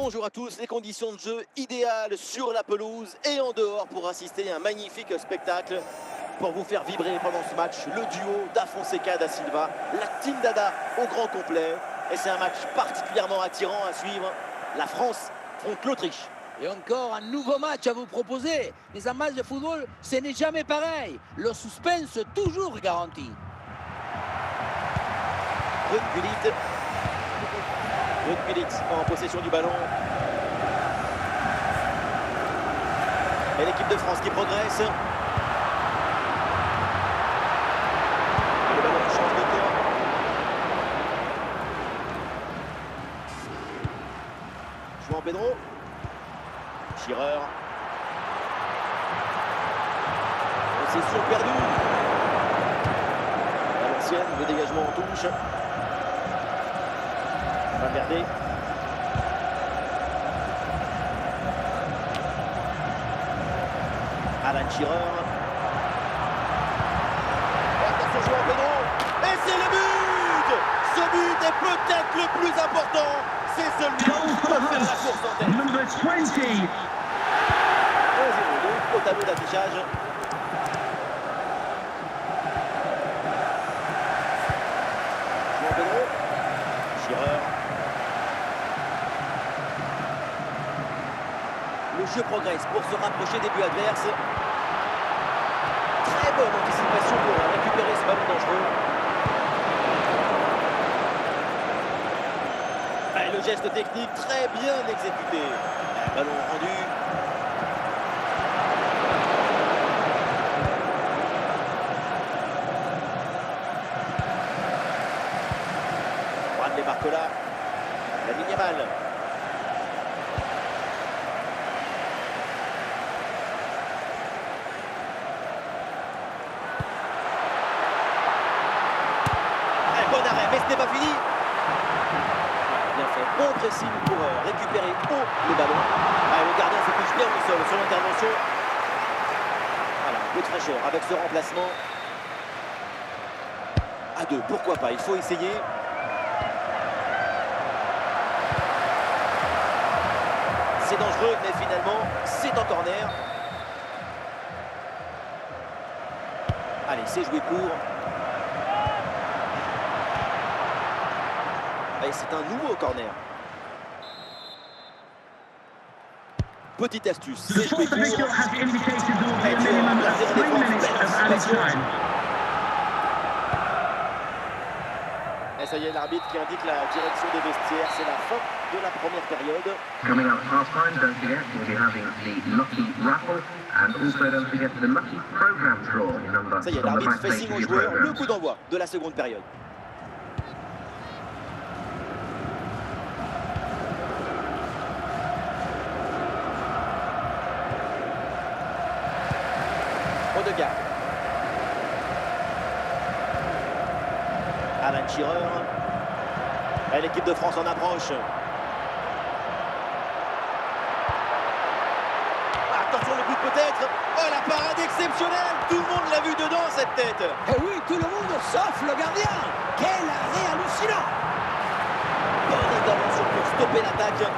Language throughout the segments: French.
Bonjour à tous, les conditions de jeu idéales sur la pelouse et en dehors pour assister à un magnifique spectacle. Pour vous faire vibrer pendant ce match, le duo Da Fonseca da Silva, la Team Dada au grand complet. Et c'est un match particulièrement attirant à suivre. La France contre l'Autriche. Et encore un nouveau match à vous proposer. Mais un match de football, ce n'est jamais pareil. Le suspense toujours garanti. Ruud Gullit en possession du ballon. Et l'équipe de France qui progresse. Le ballon change de camp. João Pedro. Schirrer. Possession perdue. À l'ancienne, le dégagement en touche. Valverde. Alan Schirrer. Attention João Pedro. Et c'est le but. Ce but est peut-être le plus important. C'est celui qui peut faire la course en tête. Number 20. 1-0 au tableau d'affichage. João Pedro. Schirrer. Le jeu progresse pour se rapprocher des buts adverses. Très bonne anticipation pour récupérer ce ballon dangereux. Et le geste technique très bien exécuté. Ballon rendu. Juan Barcola. Lamine Yamal. Bon arrêt, mais ce n'est pas fini. Bien fait, bon pressing pour récupérer haut le ballon. Le gardien se couche bien au sol sur l'intervention. Voilà, un peu de fraîcheur avec ce remplacement. À deux, pourquoi pas, il faut essayer. C'est dangereux, mais finalement, c'est en corner. Allez, c'est joué pour. Et c'est un nouveau corner. Petite astuce, The c'est joué fourth official court. has indicated there will be a minimum of 3 minutes of added time. Et ça y est, l'arbitre qui indique la direction des vestiaires. C'est la fin de la première période. Coming up half time, don't forget, we'll be having the Lucky Raffle and also don't forget the Lucky Program Draw. Your number Ça y est, on the l'arbitre back fait page signe of aux your joueurs. Le programme. coup d'envoi de la seconde période. Odegaard. Alan Schirrer. Et l'équipe de France en approche. Attention le but peut-être. Oh la parade exceptionnelle. Tout le monde l'a vu dedans cette tête. Et oui, tout le monde sauf le gardien. Quel arrêt hallucinant. Bonne intervention pour stopper l'attaque.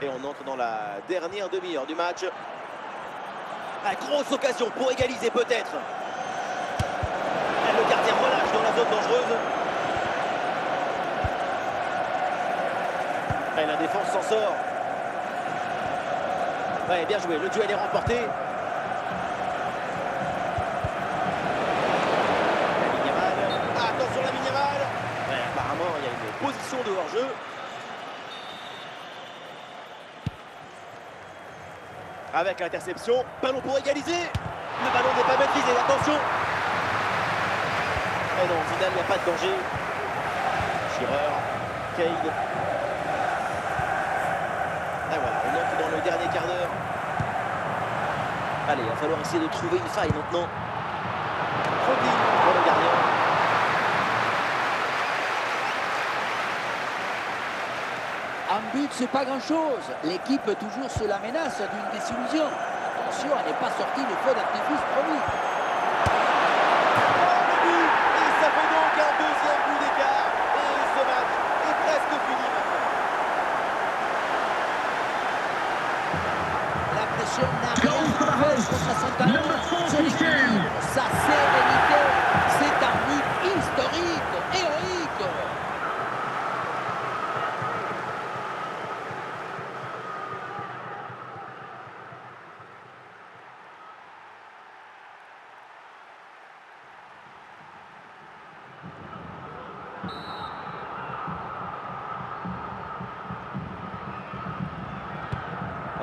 Et on entre dans la dernière demi-heure du match. Grosse occasion pour égaliser peut-être. Le gardien relâche dans la zone dangereuse. Et la défense s'en sort. Ouais, bien joué, le duel est remporté. Lamine Yamal. Attention Lamine Yamal. Ouais, apparemment, il y a une position de hors-jeu. Avec l'interception, ballon pour égaliser. Le ballon n'est pas maîtrisé, attention. Et non, au final, il n'y a pas de danger. Schirrer, Cade. Et voilà, on entre dans le dernier quart d'heure. Allez, il va falloir essayer de trouver une faille maintenant. Rodi pour le gardien. Un but, c'est pas grand-chose. L'équipe est toujours sous la menace d'une désillusion. Attention à ne pas sortir le feu d'artifice promis. Et ça fait donc un deuxième but d'écart. Et ce match est presque Attention, n'a rien Goal for the fait hosts. contre son talent, Number son 42. équilibre, sa sérénité. C'est un but historique, héroïque.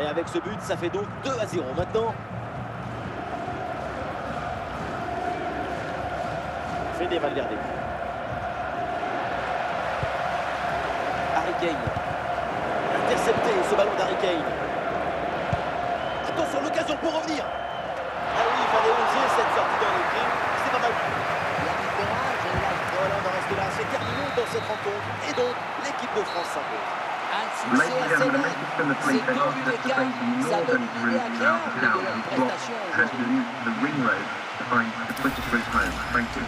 Et avec ce but, ça fait donc 2-0 maintenant. Fede Valverde. Harry Kane. Intercepté ce ballon d'Harry Kane. Attention, l'occasion pour revenir. Ah oui, il fallait oser cette sortie dans les pieds. C'est pas mal. L'arbitrage est là. Voilà, on en reste là. C'est terminé dans cette rencontre. Et donc, l'équipe de France s'impose. Un succès Ladies and assez gentlemen, net. this is from the C'est police. They've comme asked une us to écart. take the Ça donne northern une idée route round agréable de town leur and block prestation has aujourd'hui. used the ring road to find the quickest route home. Thank you.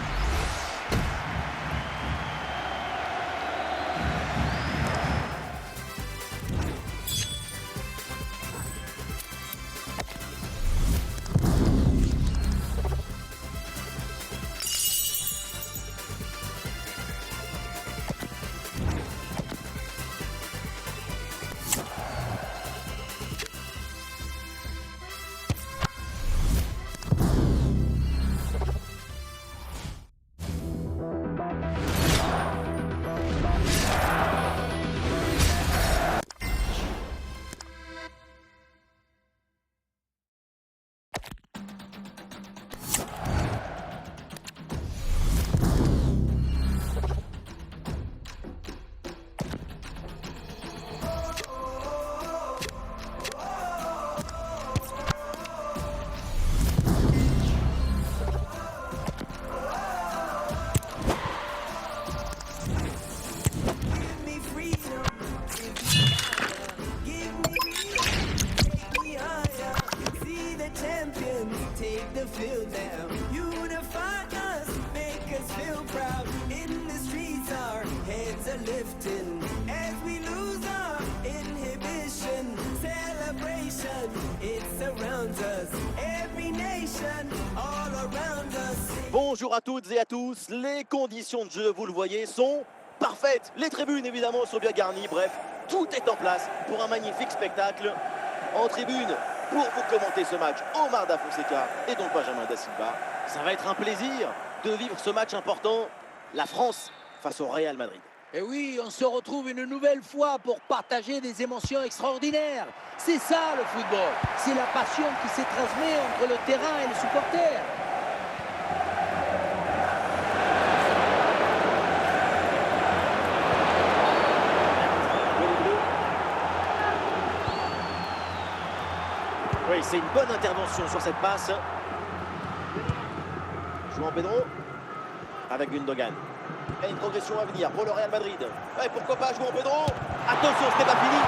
Take the field now, unify us, make us feel proud. In the streets, our heads are lifting as we lose our inhibition. Celebration, it surrounds us. Every nation, all around us. Bonjour à toutes et à tous. Les conditions de jeu, vous le voyez, sont parfaites. Les tribunes, évidemment, sont bien garnies. Bref, tout est en place pour un magnifique spectacle. En tribune, pour vous commenter ce match, Omar Da Fonseca et donc Benjamin Da Silva. Ça va être un plaisir de vivre ce match important. La France face au Real Madrid. Et oui, on se retrouve une nouvelle fois pour partager des émotions extraordinaires. C'est ça le football. C'est la passion qui se transmet entre le terrain et les supporters. Oui, c'est une bonne intervention sur cette passe. João Pedro avec Gundogan. Et une progression à venir pour le Real Madrid. Et pourquoi pas João Pedro? Attention, ce n'est pas fini.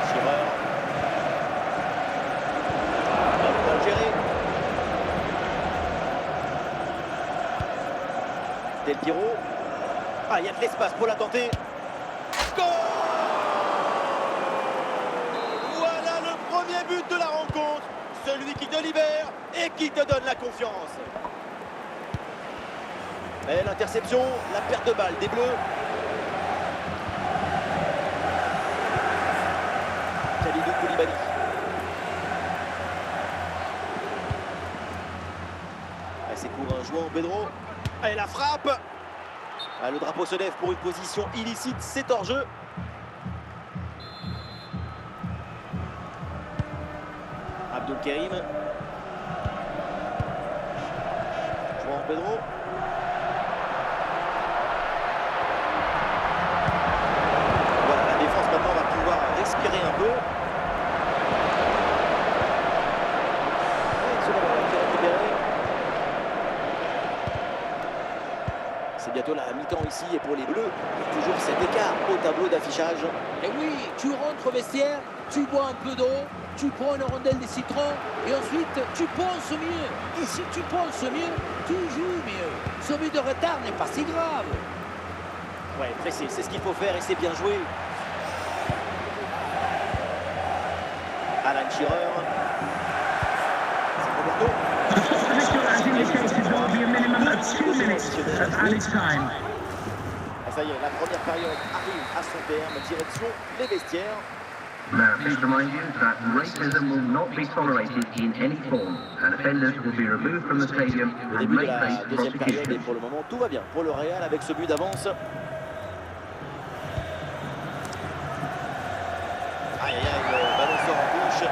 Schirrer. Bien géré. Del Piero. Ah, il y a de l'espace pour la tenter. Goal! Voilà le premier but de la rencontre. Celui qui te libère et qui te donne la confiance. Et l'interception, la perte de balle des Bleus. Kalidou Koulibaly. C'est pour un joueur Pedro. Et la frappe. Ah, le drapeau se lève pour une position illicite, c'est hors jeu. Abdul Karim. João Pedro. Voilà, la défense maintenant va pouvoir respirer un peu. Et Souleymane qui est récupéré. C'est bientôt la mi-temps ici et pour les Bleus, il y a toujours cet écart au tableau d'affichage. Et oui, tu rentres au vestiaire, tu bois un peu d'eau, tu prends une rondelle de citron et ensuite tu penses mieux. Et si tu penses mieux, tu joues mieux. Ce but de retard n'est pas si grave. Ouais, précis, c'est ce qu'il faut faire et c'est bien joué. Shearer. C'est Roberto. The spot official has indicated there will be a minimum of 2 minutes of added time. Ah, ça y est, la première période arrive à son terme, direction les vestiaires. Now, please remind you that racism will not be tolerated in any form, and offenders will be removed from the stadium Le and début de may la face deuxième période et prosecution. pour le moment tout va bien pour le Real avec ce but d'avance. Aïe aïe aïe, le ballon sort en touche.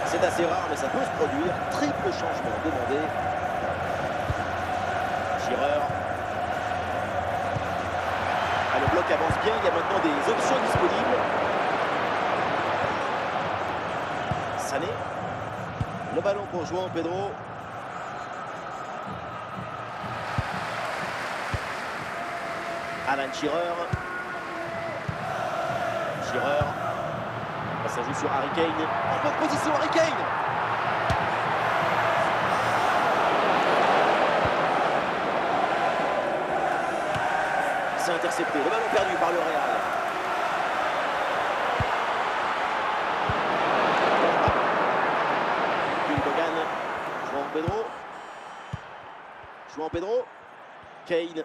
C'est assez rare mais ça peut se produire. Triple changement demandé. Shearer. Ah, le bloc avance bien, il y a maintenant des options disponibles. Sané. Le ballon pour João Pedro. Alan Shearer. Shearer. Ça joue sur Harry Kane. En bonne position, Harry Kane. C'est intercepté. Le ballon perdu par le Real. Gundogan. João Pedro. João Pedro. Kane.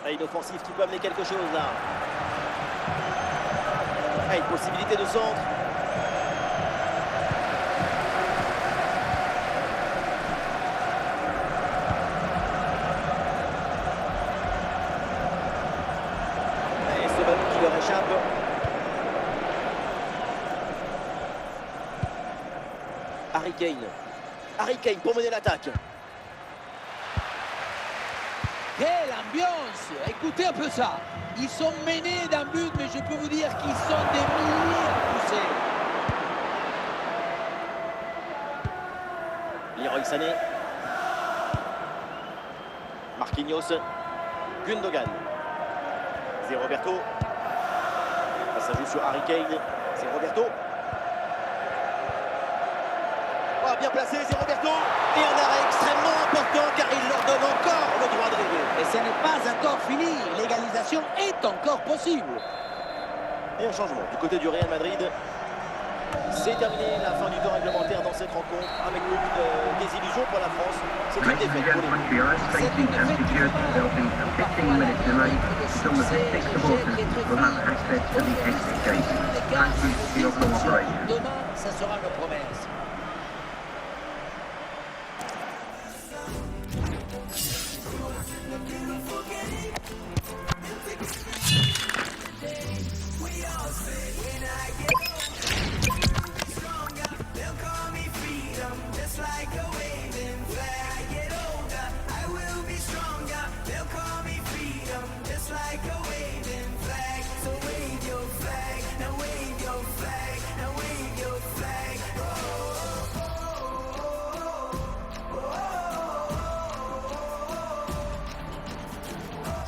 Ah, une offensive qui peut amener quelque chose là. Ah, une possibilité de centre. Et ce ballon qui leur échappe. Harry Kane. Harry Kane pour mener l'attaque. Quelle ambiance! Écoutez un peu ça. Ils sont menés d'un but, mais je peux vous dire qu'ils sont des milliers à pousser. Leroy Sané. Marquinhos. Gundogan. C'est Roberto. Ça joue sur Harry Kane. C'est Roberto. Oh, bien placé, c'est Roberto. Et un arrêt extrêmement important car il leur donne encore le droit de rêver. Et ce n'est pas encore fini. L'égalisation est encore possible. Et un changement du côté du Real Madrid. C'est terminé la fin du temps réglementaire dans cette rencontre avec beaucoup de désillusions pour la France. C'est une Ladies and défaite pour les gentlemen, for your own safety and security, there will be a 15-minute delay until the victim supporters will have access to the exit gate. Thank you for your cooperation. Demain, ça sera nos promesses.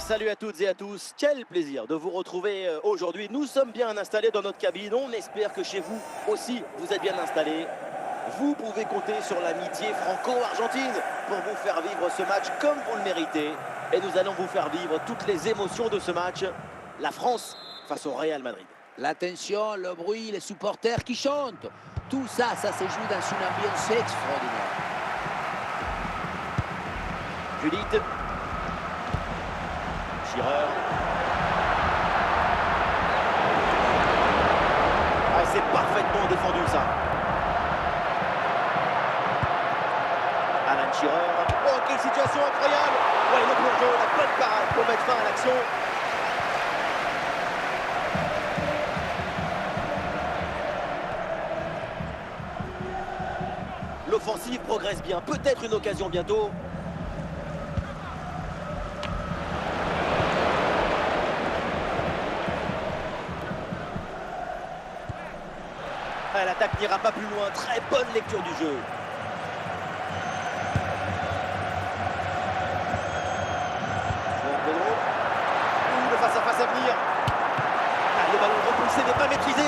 Salut à toutes et à tous, quel plaisir de vous retrouver aujourd'hui. Nous sommes bien installés dans notre cabine, on espère que chez vous aussi vous êtes bien installés. Vous pouvez compter sur l'amitié franco-argentine pour vous faire vivre ce match comme vous le méritez. Et nous allons vous faire vivre toutes les émotions de ce match. La France face au Real Madrid. L'attention, le bruit, les supporters qui chantent. Tout ça, ça se joue dans une ambiance extraordinaire. Judith. Shearer. Ah, c'est parfaitement défendu ça. Alan Shearer. Oh, quelle situation incroyable. Ouais, le plongeon, la bonne parade pour mettre fin à l'action. L'offensive progresse bien. Peut-être une occasion bientôt. L'attaque n'ira pas plus loin. Très bonne lecture du jeu. João Pedro. Le face-à-face à venir. Ah, le ballon repoussé n'est pas maîtrisé.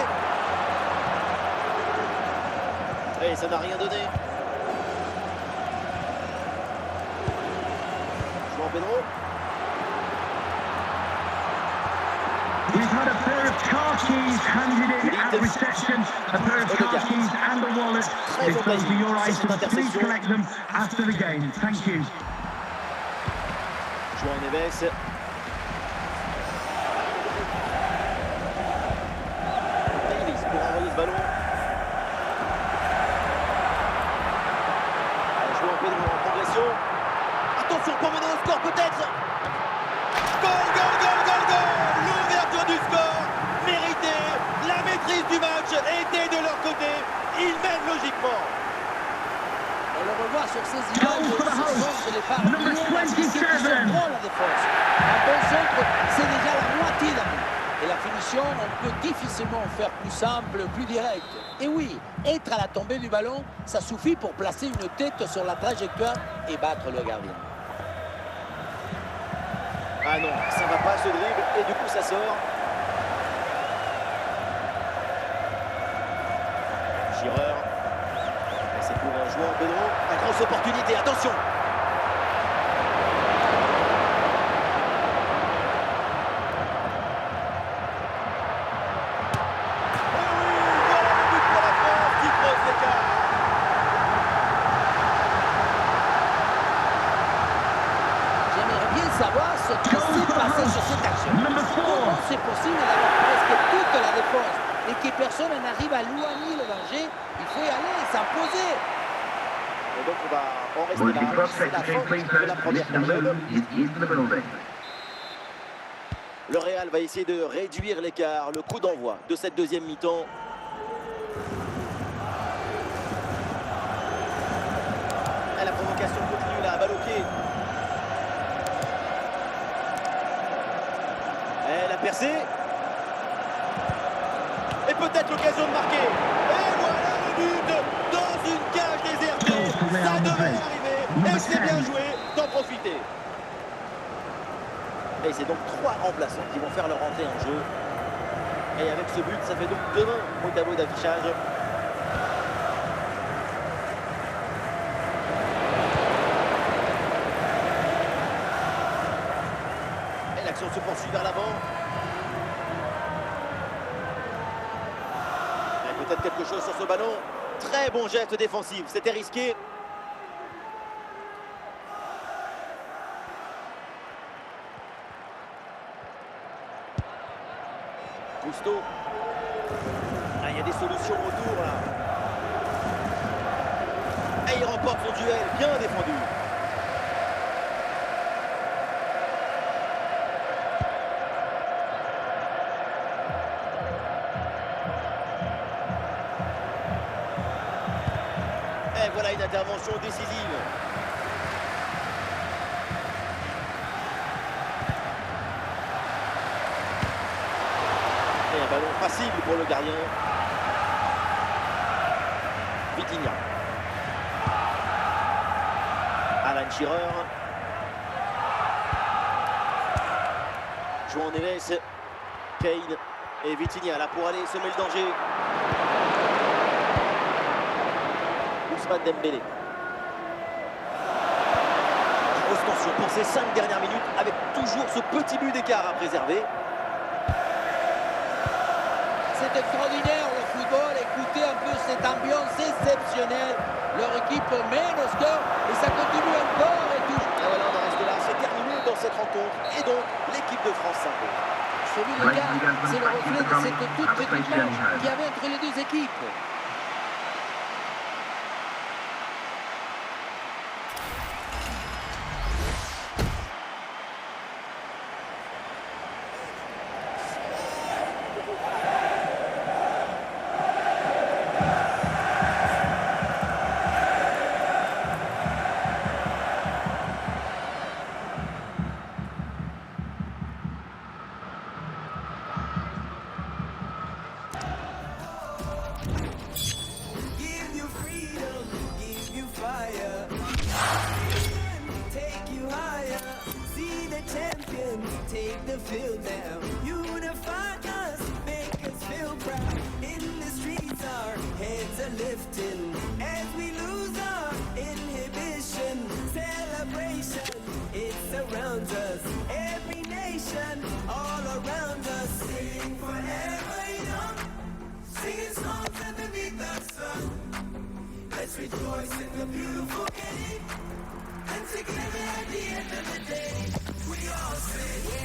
Et ça n'a rien donné. João Pedro. We've had a pair of cartons keys handed in at reception, a pair of car keys and a wallet. If those are your items, please collect them after the game. Thank you. João Neves. Davis pour envoyer ce ballon. João Pedro en progression. Attention pour mener au score peut-être. Goal, goal, goal, goal, goal. L'ouverture du score méritée. La maîtrise du match était de leur côté. Ils mènent logiquement. On le revoit sur ces images, Goal for the hosts. Number 27. La défense. Un bon centre, c'est déjà la moitié d'un but. Et la finition, on peut difficilement faire plus simple, plus direct. Et oui, être à la tombée du ballon, ça suffit pour placer une tête sur la trajectoire et battre le gardien. Ah non, ça va pas ce dribble et du coup ça sort. Gireur. Et c'est pour un joueur Pedro. Une grosse opportunité, attention. Savoir ce qui s'est passé sur cette action. Comment c'est possible d'avoir presque toute la défense et que personne n'arrive à éloigner le danger? Il faut y aller, s'imposer. Et donc on va en rester là. Multi-prop C'est la sector, fin please, de la première Mr. période. Moon is in the building. Le Real va essayer de réduire l'écart. Le coup d'envoi de cette deuxième mi-temps. Et la provocation continue là, balle au pied. Elle a percé. Et peut-être l'occasion de marquer. Et voilà le but dans une cage désertée. Ça devait arriver. Et c'est bien joué d'en profiter. Et c'est donc 3 remplaçants qui vont faire leur entrée en jeu. Et avec ce but, ça fait donc 2-1 au tableau d'affichage. Et l'action se poursuit vers l'avant. Peut-être quelque chose sur ce ballon. Très bon geste défensif, c'était risqué. Cousteau. Ah, il y a des solutions autour là. Et il remporte son duel, bien défendu. Et voilà une intervention décisive. Et un ballon facile pour le gardien. Vitinha. Alan Shearer. João Neves. Kane. Et Vitinha là pour aller semer le danger. Ousmane Dembélé. Grosse tension pour ces 5 dernières minutes avec toujours ce petit but d'écart à préserver. C'est extraordinaire le football, écoutez un peu cette ambiance exceptionnelle. Leur équipe mène au score et ça continue encore et toujours. Et voilà, on en reste là, c'est terminé dans cette rencontre et donc l'équipe de France s'impose. Celui de Gare, c'est le reflet de cette toute petite marge qu'il y avait entre les deux équipes. Give you freedom, give you fire. Take you higher. See the champions take the field now. Unify us, make us feel proud. In the streets, our heads are lifting as we lose our inhibition. Celebration, it surrounds us. Every nation, all around us. Sing forever. us in the beautiful game. And together at the end of the day, we all say, yeah.